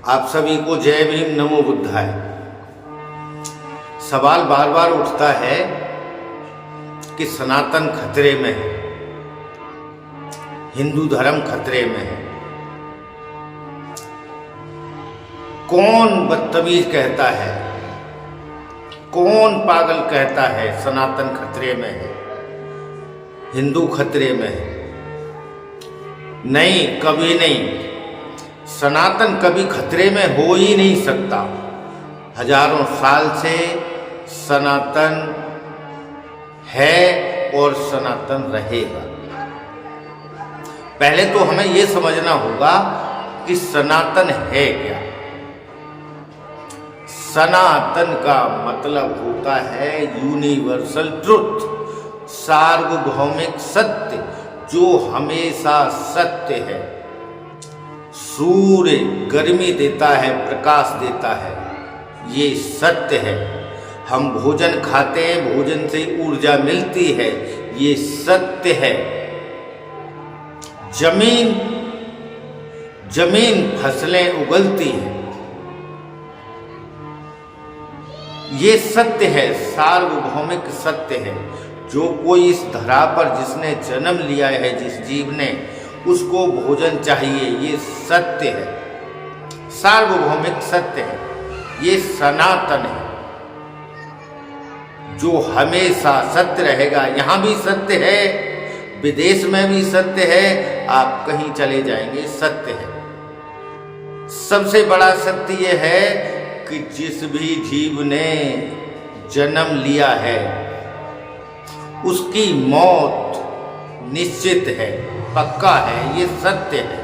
आप सभी को जय भीम, नमो बुद्धाय। सवाल बार बार उठता है कि सनातन खतरे में है, हिंदू धर्म खतरे में है। कौन बदतमीज कहता है, कौन पागल कहता है सनातन खतरे में है, हिंदू खतरे में है? नहीं, कभी नहीं। सनातन कभी खतरे में हो ही नहीं सकता। हजारों साल से सनातन है और सनातन रहेगा। पहले तो हमें यह समझना होगा कि सनातन है क्या। सनातन का मतलब होता है यूनिवर्सल ट्रुथ, सार्वभौमिक सत्य जो हमेशा सत्य है। सूर्य गर्मी देता है, प्रकाश देता है, ये सत्य है। हम भोजन खाते हैं, भोजन से ऊर्जा मिलती है, ये सत्य है। जमीन फसलें उगलती हैं, ये सत्य है, सार्वभौमिक सत्य है। जो कोई इस धरा पर जिसने जन्म लिया है, जिस जीव ने, उसको भोजन चाहिए, ये सत्य है, सार्वभौमिक सत्य है। ये सनातन है जो हमेशा सत्य रहेगा। यहां भी सत्य है, विदेश में भी सत्य है, आप कहीं चले जाएंगे सत्य है। सबसे बड़ा सत्य यह है कि जिस भी जीव ने जन्म लिया है उसकी मौत निश्चित है, पक्का है, ये सत्य है।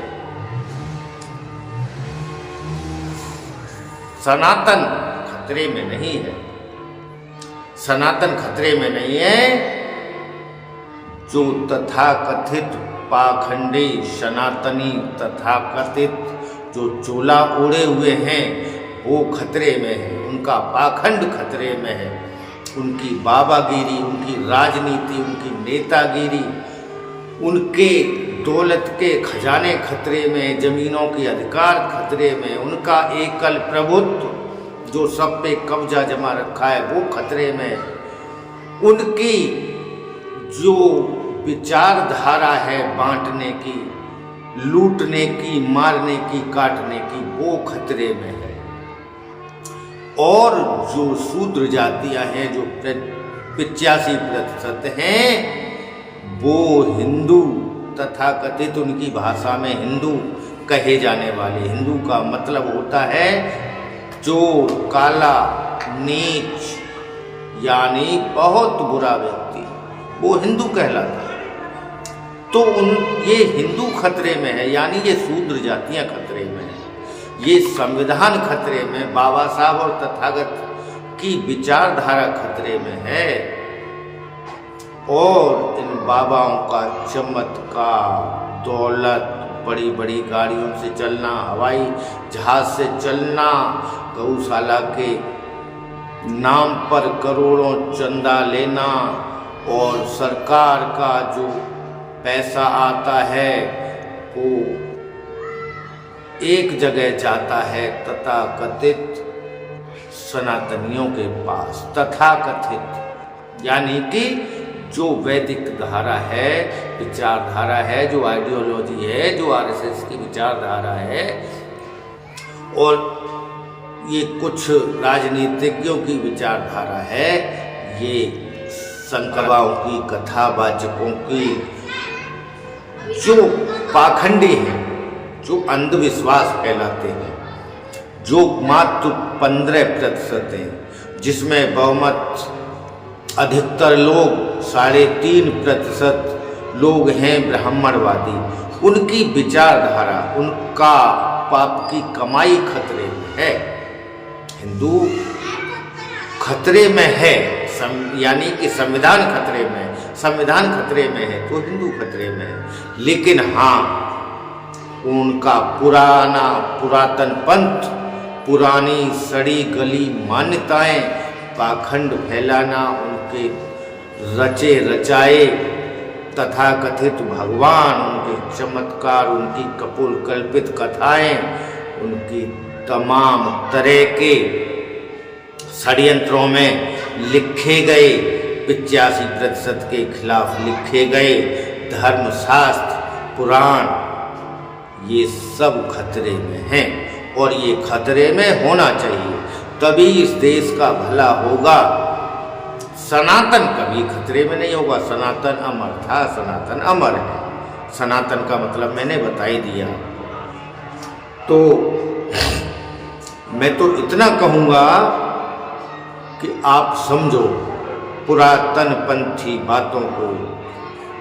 सनातन खतरे में नहीं है, सनातन खतरे में नहीं है। जो तथाकथित पाखंडी सनातनी तथाकथित जो चोला ओढ़े हुए हैं वो खतरे में है, उनका पाखंड खतरे में है। उनकी बाबागिरी, उनकी राजनीति, उनकी नेतागिरी, उनके दौलत के खजाने खतरे में, जमीनों के अधिकार खतरे में, उनका एकल प्रभुत्व जो सब पे कब्जा जमा रखा है वो खतरे में, उनकी जो विचारधारा है बांटने की, लूटने की, मारने की, काटने की, वो खतरे में है। और जो शूद्र जातियां हैं, जो 85% हैं, वो हिंदू तथाकथित, उनकी भाषा में हिंदू कहे जाने वाले, हिंदू का मतलब होता है चोर, काला, नीच, यानी बहुत बुरा व्यक्ति, वो हिंदू कहलाता है। तो ये हिंदू खतरे में है, यानी ये शूद्र जातियां खतरे में है, ये संविधान खतरे में, बाबा साहब और तथागत की विचारधारा खतरे में है। और इन बाबाओं का चमत्कार, दौलत, बड़ी बड़ी गाड़ियों से चलना, हवाई जहाज से चलना, गौशाला के नाम पर करोड़ों चंदा लेना, और सरकार का जो पैसा आता है वो एक जगह जाता है तथाकथित सनातनियों के पास। तथाकथित यानी कि जो वैदिक धारा है, विचारधारा है, जो आइडियोलॉजी है, जो आरएसएस की विचारधारा है, और ये कुछ राजनीतिज्ञों की विचारधारा है, ये संकवाओं की, कथावाचकों की, जो पाखंडी हैं, जो अंधविश्वास फैलाते हैं, जो मात्र 15% हैं, जिसमें बहुमत अधिकतर लोग 3.5% लोग हैं ब्राह्मणवादी, उनकी विचारधारा, उनका पाप की कमाई खतरे में है। हिंदू खतरे में है, यानी कि संविधान खतरे में है। संविधान खतरे में है तो हिंदू खतरे में है। लेकिन हाँ, उनका पुरातन पंथ, पुरानी सड़ी गली मान्यताएं, पाखंड फैलाना, उनके रचे रचाए तथाकथित भगवान, उनके चमत्कार, उनकी कपोल कल्पित कथाएं, उनकी तमाम तरह के षड्यंत्रों में लिखे गए 85% के खिलाफ लिखे गए धर्मशास्त्र पुराण, ये सब खतरे में हैं और ये खतरे में होना चाहिए, तभी इस देश का भला होगा। सनातन कभी खतरे में नहीं होगा। सनातन अमर था, सनातन अमर है। सनातन का मतलब मैंने बता ही दिया। तो मैं तो इतना कहूँगा कि आप समझो पुरातन पंथी बातों को,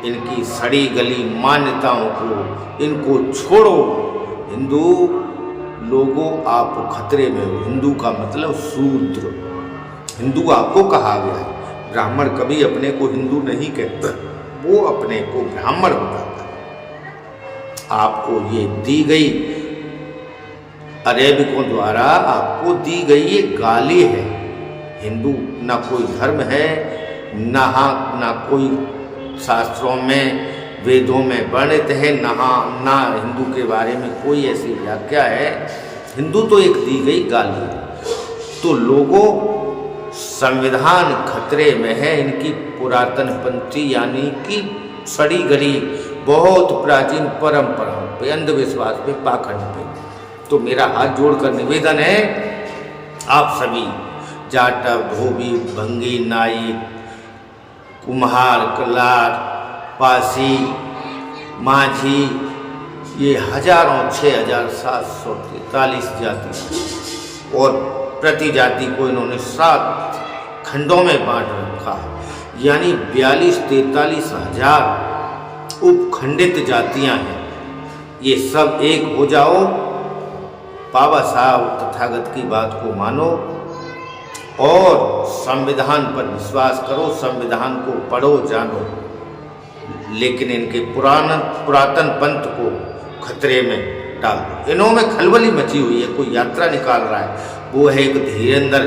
इनकी सड़ी गली मान्यताओं को, इनको छोड़ो। हिंदू लोगों आप खतरे में हो। हिंदू का मतलब शूद्र, हिंदू आपको कहा गया है। ब्राह्मण कभी अपने को हिंदू नहीं कहता, वो अपने को ब्राह्मण बताता है। आपको ये दी गई अरेबिकों द्वारा आपको दी गई ये गाली है। हिंदू ना कोई धर्म है, ना कोई शास्त्रों में वेदों में वर्णित है, ना हिंदू के बारे में कोई ऐसी व्याख्या है। हिंदू तो एक दी गई गाली। तो लोगों संविधान खतरे में है। इनकी पुरातन पंथी यानी कि सड़ी गली बहुत प्राचीन परंपराओं पे, अंधविश्वास पे, पाखंड पे। तो मेरा हाथ जोड़कर निवेदन है, आप सभी जाटव, धोबी, भंगी, नाई, कुम्हार, कलार, पासी, माझी, ये हजारों 6743 जाति और प्रति जाति को इन्होंने 7 खंडों में बांट रखा है। यानी 42-43 हजार उपखंडित जातियां हैं। ये सब एक हो जाओ, बाबा साहब तथागत की बात को मानो और संविधान पर विश्वास करो, संविधान को पढ़ो, जानो। लेकिन इनके पुरातन पंथ को खतरे में डाल दो। इन्हों में खलबली मची हुई है। कोई यात्रा निकाल रहा है, वो है एक धीरेन्द्र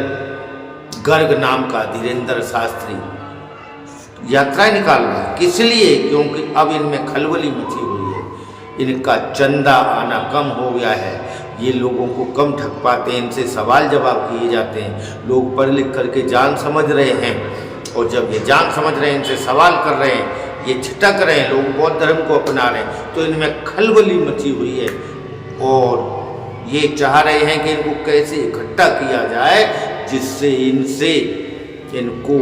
गर्ग नाम का धीरेन्द्र शास्त्री यात्रा निकाल रहा है। किस लिए? क्योंकि अब इनमें खलबली मची हुई है। इनका चंदा आना कम हो गया है। ये लोगों को कम ठग पाते हैं, इनसे सवाल जवाब किए जाते हैं। लोग पढ़ लिख करके जान समझ रहे हैं और जब ये जान समझ रहे हैं, इनसे सवाल कर रहे हैं, ये छिटक रहे हैं, लोग बौद्ध धर्म को अपना रहे हैं, तो इनमें खलबली मची हुई है और ये चाह रहे हैं कि इनको कैसे इकट्ठा किया जाए जिससे इनको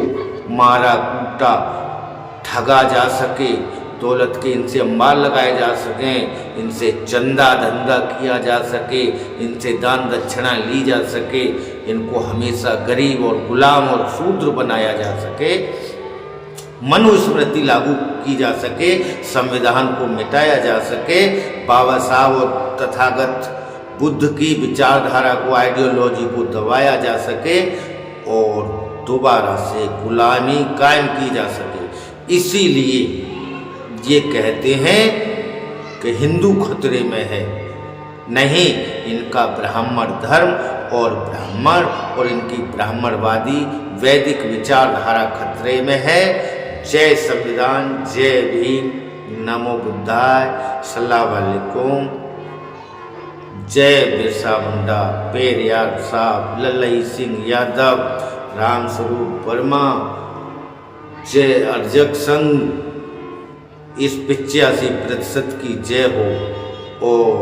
मारा कूटा ठगा जा सके, दौलत के इनसे अंबार लगाए जा सकें, इनसे चंदा धंधा किया जा सके, इनसे दान दक्षिणा ली जा सके, इनको हमेशा गरीब और गुलाम और शूद्र बनाया जा सके, मनुस्मृति लागू की जा सके, संविधान को मिटाया जा सके, बाबा साहब और तथागत बुद्ध की विचारधारा को, आइडियोलॉजी को दबाया जा सके और दोबारा से गुलामी कायम की जा सके। इसीलिए ये कहते हैं कि हिंदू खतरे में है। नहीं, इनका ब्राह्मण धर्म और ब्राह्मण और इनकी ब्राह्मणवादी वैदिक विचारधारा खतरे में है। जय संविधान, जय भीम, नमो बुद्धाय, सलाम वालेकुम, जय बिरसा मुंडा, पेरियार साहब, लल्लई सिंह यादव, रामस्वरूप वर्मा, जय अर्जक संघ, इस 85% की जय हो और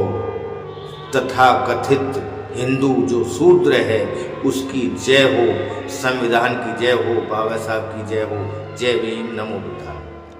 तथा कथित हिंदू जो शूद्र है उसकी जय हो, संविधान की जय हो, बाबा साहब की जय हो। जय भीम, नमो बुद्धाय।